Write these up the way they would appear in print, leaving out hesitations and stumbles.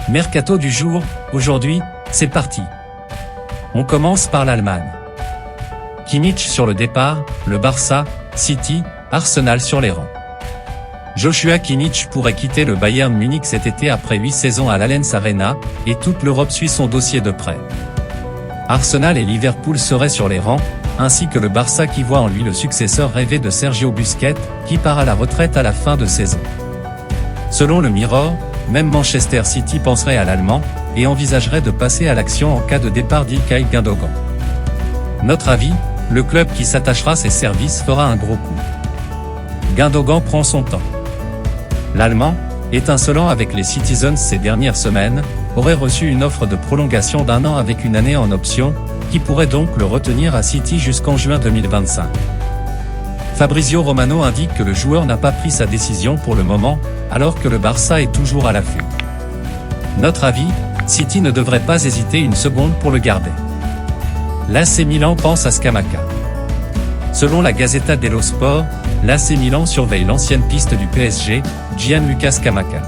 Mercato du jour, aujourd'hui, c'est parti. On commence par l'Allemagne. Kimmich sur le départ, le Barça, City, Arsenal sur les rangs. Joshua Kimmich pourrait quitter le Bayern Munich cet été après 8 saisons à l'Allianz Arena, et toute l'Europe suit son dossier de près. Arsenal et Liverpool seraient sur les rangs, ainsi que le Barça qui voit en lui le successeur rêvé de Sergio Busquets, qui part à la retraite à la fin de saison. Selon le Mirror, même Manchester City penserait à l'Allemand, et envisagerait de passer à l'action en cas de départ d'Ilkay Gündogan. Notre avis, le club qui s'attachera à ses services fera un gros coup. Gündogan prend son temps. L'Allemand, étincelant avec les Citizens ces dernières semaines, aurait reçu une offre de prolongation d'1 an avec une année en option, qui pourrait donc le retenir à City jusqu'en juin 2025. Fabrizio Romano indique que le joueur n'a pas pris sa décision pour le moment, alors que le Barça est toujours à l'affût. Notre avis, City ne devrait pas hésiter une seconde pour le garder. L'AC Milan pense à Scamacca. Selon la Gazzetta dello Sport, l'AC Milan surveille l'ancienne piste du PSG, Gianluca Scamacca.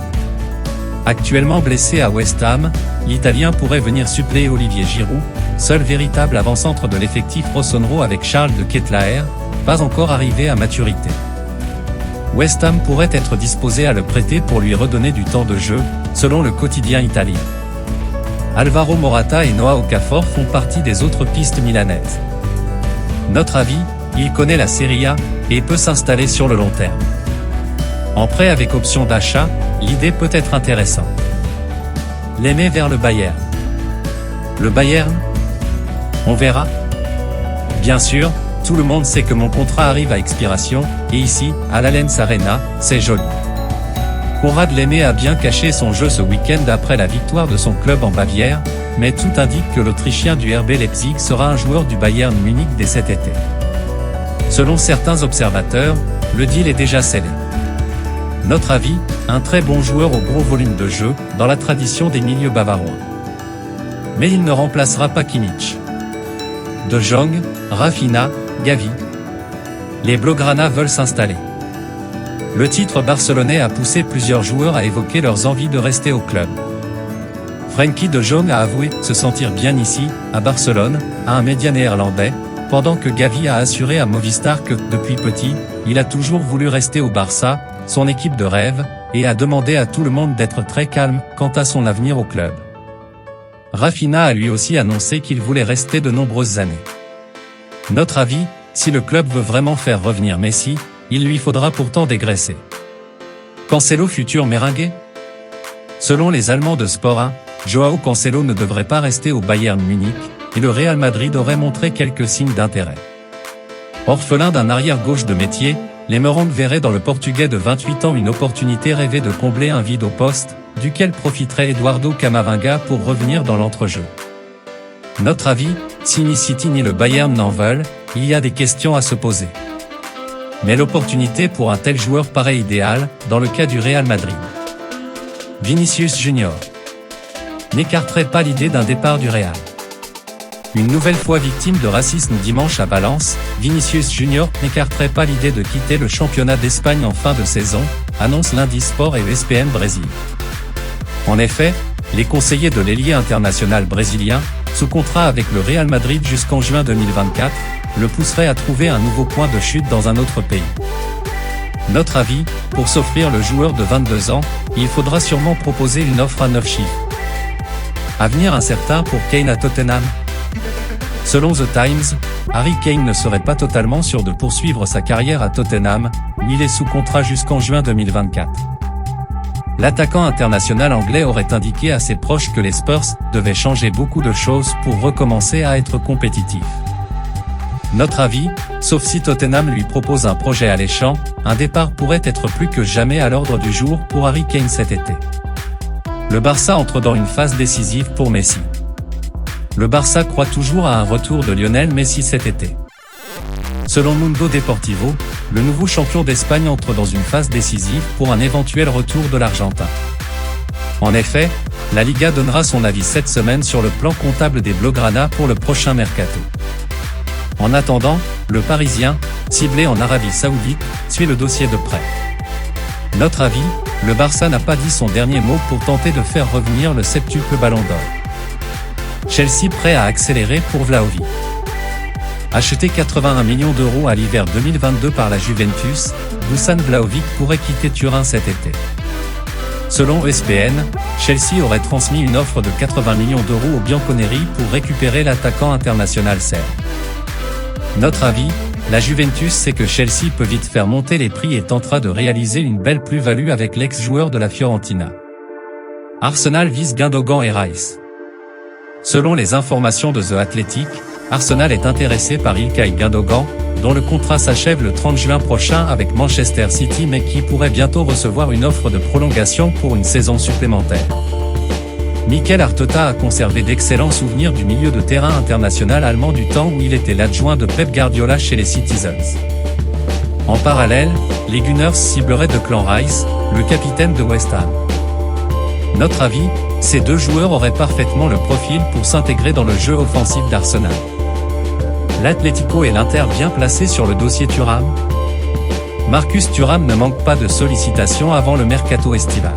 Actuellement blessé à West Ham, l'Italien pourrait venir suppléer Olivier Giroud, seul véritable avant-centre de l'effectif rossonero avec Charles de Ketelaere, pas encore arrivé à maturité. West Ham pourrait être disposé à le prêter pour lui redonner du temps de jeu, selon le quotidien italien. Alvaro Morata et Noah Okafor font partie des autres pistes milanaises. Notre avis, il connaît la Serie A, et peut s'installer sur le long terme. En prêt avec option d'achat, l'idée peut être intéressante. L'aimer vers le Bayern. Le Bayern? On verra. Bien sûr, tout le monde sait que mon contrat arrive à expiration, et ici, à l'Allianz Arena, c'est joli. Konrad Laimer a bien caché son jeu ce week-end après la victoire de son club en Bavière, mais tout indique que l'Autrichien du RB Leipzig sera un joueur du Bayern Munich dès cet été. Selon certains observateurs, le deal est déjà scellé. Notre avis, un très bon joueur au gros volume de jeu, dans la tradition des milieux bavarois. Mais il ne remplacera pas Kimmich. De Jong, Rafinha, Gavi. Les Blaugrana veulent s'installer. Le titre barcelonais a poussé plusieurs joueurs à évoquer leurs envies de rester au club. Frenkie de Jong a avoué se sentir bien ici, à Barcelone, à un média néerlandais, pendant que Gavi a assuré à Movistar que, depuis petit, il a toujours voulu rester au Barça, son équipe de rêve, et a demandé à tout le monde d'être très calme quant à son avenir au club. Rafinha a lui aussi annoncé qu'il voulait rester de nombreuses années. Notre avis, si le club veut vraiment faire revenir Messi, il lui faudra pourtant dégraisser. Cancelo futur merengue? Selon les Allemands de Sport 1, Joao Cancelo ne devrait pas rester au Bayern Munich, et le Real Madrid aurait montré quelques signes d'intérêt. Orphelin d'un arrière-gauche de métier, les Merengues verraient dans le Portugais de 28 ans une opportunité rêvée de combler un vide au poste, duquel profiterait Eduardo Camavinga pour revenir dans l'entrejeu. Notre avis, si ni City ni le Bayern n'en veulent, il y a des questions à se poser. Mais l'opportunité pour un tel joueur paraît idéale, dans le cas du Real Madrid. Vinicius Junior n'écarterait pas l'idée d'un départ du Real. Une nouvelle fois victime de racisme dimanche à Valence, Vinicius Junior n'écarterait pas l'idée de quitter le championnat d'Espagne en fin de saison, annonce lundi Sport et ESPN Brésil. En effet, les conseillers de l'ailier international brésilien, sous contrat avec le Real Madrid jusqu'en juin 2024, le pousseraient à trouver un nouveau point de chute dans un autre pays. Notre avis, pour s'offrir le joueur de 22 ans, il faudra sûrement proposer une offre à 9 chiffres. Avenir incertain pour Kane à Tottenham? Selon The Times, Harry Kane ne serait pas totalement sûr de poursuivre sa carrière à Tottenham, où il est sous contrat jusqu'en juin 2024. L'attaquant international anglais aurait indiqué à ses proches que les Spurs devaient changer beaucoup de choses pour recommencer à être compétitifs. Notre avis, sauf si Tottenham lui propose un projet alléchant, un départ pourrait être plus que jamais à l'ordre du jour pour Harry Kane cet été. Le Barça entre dans une phase décisive pour Messi. Le Barça croit toujours à un retour de Lionel Messi cet été. Selon Mundo Deportivo, le nouveau champion d'Espagne entre dans une phase décisive pour un éventuel retour de l'Argentin. En effet, la Liga donnera son avis cette semaine sur le plan comptable des Blaugrana pour le prochain mercato. En attendant, le Parisien, ciblé en Arabie Saoudite, suit le dossier de près. Notre avis, le Barça n'a pas dit son dernier mot pour tenter de faire revenir le septuple Ballon d'Or. Chelsea prêt à accélérer pour Vlahovic. Acheté 81 millions d'euros à l'hiver 2022 par la Juventus, Dusan Vlahovic pourrait quitter Turin cet été. Selon ESPN, Chelsea aurait transmis une offre de 80 millions d'euros au Bianconeri pour récupérer l'attaquant international serbe. Notre avis, la Juventus sait que Chelsea peut vite faire monter les prix et tentera de réaliser une belle plus-value avec l'ex-joueur de la Fiorentina. Arsenal vise Gundogan et Rice. Selon les informations de The Athletic, Arsenal est intéressé par Ilkay Gundogan, dont le contrat s'achève le 30 juin prochain avec Manchester City mais qui pourrait bientôt recevoir une offre de prolongation pour une saison supplémentaire. Mikel Arteta a conservé d'excellents souvenirs du milieu de terrain international allemand du temps où il était l'adjoint de Pep Guardiola chez les Citizens. En parallèle, les Gunners cibleraient Declan Rice, le capitaine de West Ham. Notre avis, ces deux joueurs auraient parfaitement le profil pour s'intégrer dans le jeu offensif d'Arsenal. L'Atlético et l'Inter bien placés sur le dossier Thuram. Marcus Thuram ne manque pas de sollicitations avant le mercato estival.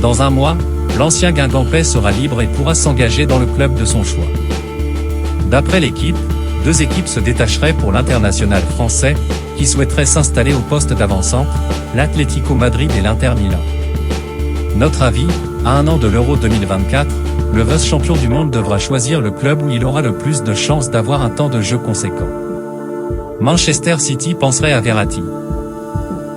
Dans un mois, l'ancien Guingampais sera libre et pourra s'engager dans le club de son choix. D'après l'équipe, deux équipes se détacheraient pour l'international français, qui souhaiterait s'installer au poste d'avant-centre, l'Atlético Madrid et l'Inter Milan. Notre avis, à un an de l'Euro 2024, le vice-champion du monde devra choisir le club où il aura le plus de chances d'avoir un temps de jeu conséquent. Manchester City penserait à Verratti.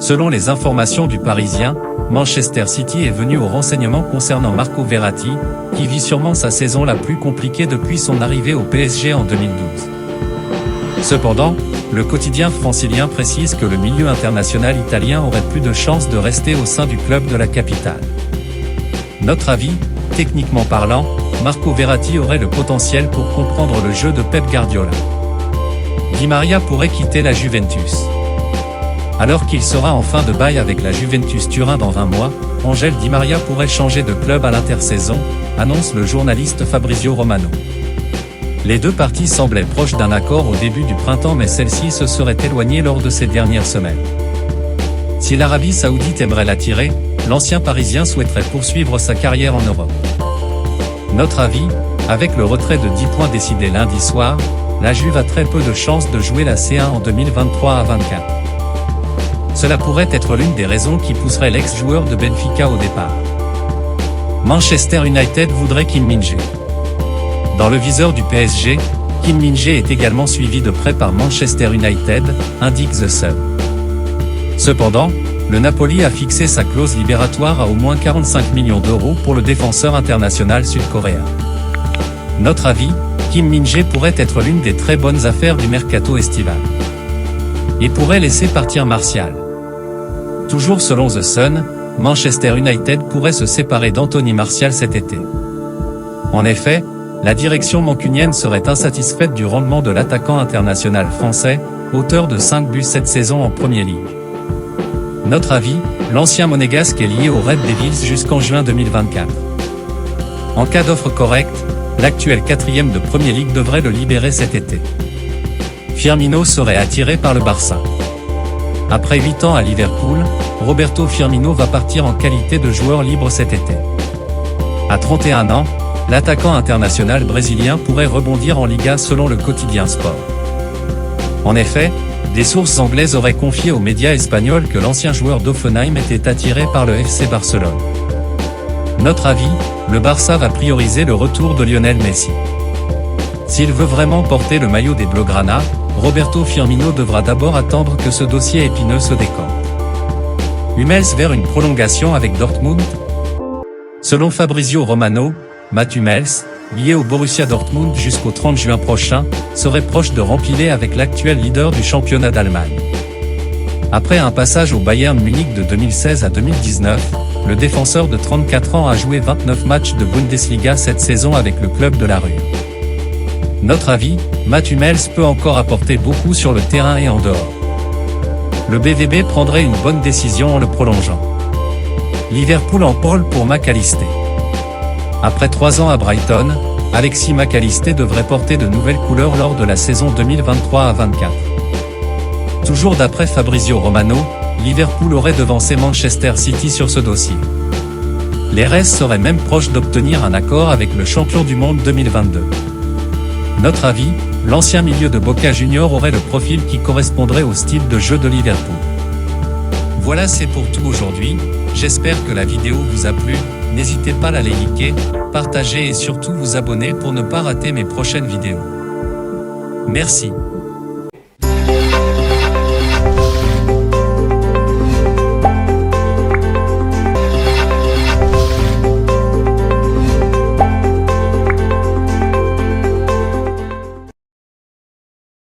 Selon les informations du Parisien, Manchester City est venu au renseignement concernant Marco Verratti, qui vit sûrement sa saison la plus compliquée depuis son arrivée au PSG en 2012. Cependant, le quotidien francilien précise que le milieu international italien aurait plus de chances de rester au sein du club de la capitale. Notre avis, techniquement parlant, Marco Verratti aurait le potentiel pour comprendre le jeu de Pep Guardiola. Di Maria pourrait quitter la Juventus. Alors qu'il sera en fin de bail avec la Juventus Turin dans 20 mois, Angel Di Maria pourrait changer de club à l'intersaison, annonce le journaliste Fabrizio Romano. Les deux parties semblaient proches d'un accord au début du printemps mais celle-ci se serait éloignée lors de ces dernières semaines. Si l'Arabie Saoudite aimerait l'attirer, l'ancien Parisien souhaiterait poursuivre sa carrière en Europe. Notre avis, avec le retrait de 10 points décidé lundi soir, la Juve a très peu de chances de jouer la C1 en 2023 à 24. Cela pourrait être l'une des raisons qui pousserait l'ex-joueur de Benfica au départ. Manchester United voudrait Kim Min-jae. Dans le viseur du PSG, Kim Min-jae est également suivi de près par Manchester United, indique The Sun. Cependant, le Napoli a fixé sa clause libératoire à au moins 45 millions d'euros pour le défenseur international sud-coréen. Notre avis, Kim Min-jae pourrait être l'une des très bonnes affaires du mercato estival. Et pourrait laisser partir Martial. Toujours selon The Sun, Manchester United pourrait se séparer d'Anthony Martial cet été. En effet, la direction mancunienne serait insatisfaite du rendement de l'attaquant international français, auteur de 5 buts cette saison en Premier League. Notre avis, l'ancien monégasque est lié aux Red Devils jusqu'en juin 2024. En cas d'offre correcte, l'actuel 4e de Premier League devrait le libérer cet été. Firmino serait attiré par le Barça. Après 8 ans à Liverpool, Roberto Firmino va partir en qualité de joueur libre cet été. À 31 ans, l'attaquant international brésilien pourrait rebondir en Liga selon le quotidien Sport. En effet, des sources anglaises auraient confié aux médias espagnols que l'ancien joueur d'Hoffenheim était attiré par le FC Barcelone. Notre avis, le Barça va prioriser le retour de Lionel Messi. S'il veut vraiment porter le maillot des Blaugrana, Roberto Firmino devra d'abord attendre que ce dossier épineux se décante. Hummels vers une prolongation avec Dortmund? Selon Fabrizio Romano, Mats Hummels, lié au Borussia Dortmund jusqu'au 30 juin prochain, serait proche de rempiler avec l'actuel leader du championnat d'Allemagne. Après un passage au Bayern Munich de 2016 à 2019, le défenseur de 34 ans a joué 29 matchs de Bundesliga cette saison avec le club de la rue. Notre avis, Mats Hummels peut encore apporter beaucoup sur le terrain et en dehors. Le BVB prendrait une bonne décision en le prolongeant. Liverpool en parle pour McAllister. Après 3 ans à Brighton, Alexis McAllister devrait porter de nouvelles couleurs lors de la saison 2023 à 24. Toujours d'après Fabrizio Romano, Liverpool aurait devancé Manchester City sur ce dossier. Les Reds seraient même proches d'obtenir un accord avec le champion du monde 2022. Notre avis, l'ancien milieu de Boca Juniors aurait le profil qui correspondrait au style de jeu de Liverpool. Voilà, c'est pour tout aujourd'hui, j'espère que la vidéo vous a plu, n'hésitez pas à la liker, partager et surtout vous abonner pour ne pas rater mes prochaines vidéos. Merci.